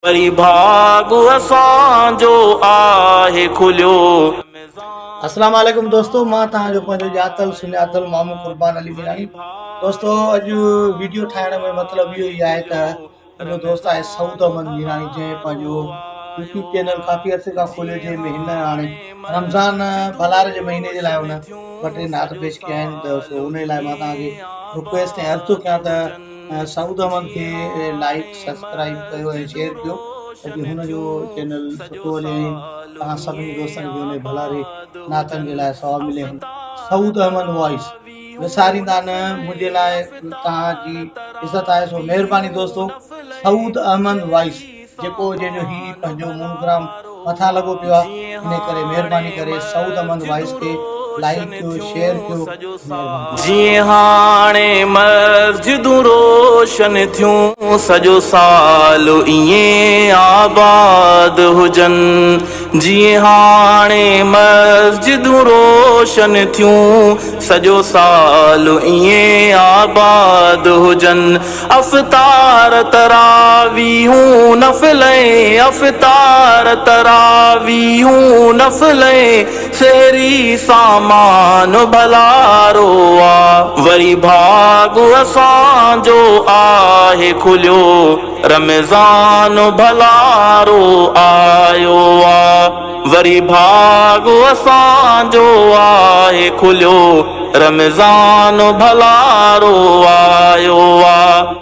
वरी भाग असांजो आहे खुलियो। अस्सलाम वालेकुम दोस्तों, मां तव्हांजो पंहिंजो ॼातल सुञातल मामू कुर्बान अली मीरानी। दोस्तों अॼु वीडियो ठाहिण में मतिलबु इहो ई आहे त मुंहिंजो दोस्त आहे सऊद अहमद मीरानी, जंहिं पंहिंजो यूट्यूब चैनल काफ़ी अर्से खां खोलियो, जंहिंमें हिन हाणे रमज़ान भलार जे महीने जे लाइ हुन ॿ टे नात पेश कया आहिनि। त सो उन लाइ मां तव्हांखे रिक्वेस्ट ऐं अर्ज़ु कयां त सऊद अहमद खे लाइक सब्सक्राइब कयो ऐं शेयर कयो ताकी हुनजो चैनल सुठो हले ऐं तव्हां सभिनी दोस्तनि खे हुन भलारे नातनि जे लाइ सवाब मिले। सऊद अहमद वॉइस विसारींदा न, मुंहिंजे लाइ तव्हांजी इज़त आहे, सो महिरबानी दोस्तों। सऊद अहमद वॉइस जेको जंहिंजो ही पंहिंजो मोनोग्राम मथां लॻो पियो आहे, इन करे महिरबानी करे सऊद अहमद वॉइस खे लाइक कयो, शेयर कयो। जीअं हाणे मस्जिदूं रोशन थियूं सॼो साल ईअं आबाद हुजनि। जीअं हाणे मस्जिदूं रोशन थियूं सॼो साल ईअं आबाद हुजनि। अफ़तार तरावीहूं नफ़िले, अफ़तार तरावीहूं नफ़िले, सेरी सामान भलारो आ। वरी भाग असांजो आहे खुलियो, रमज़ान भलारो आयो आ। वरी भाग असांजो आहे खुलियो, रमज़ान भलारो आयो आ।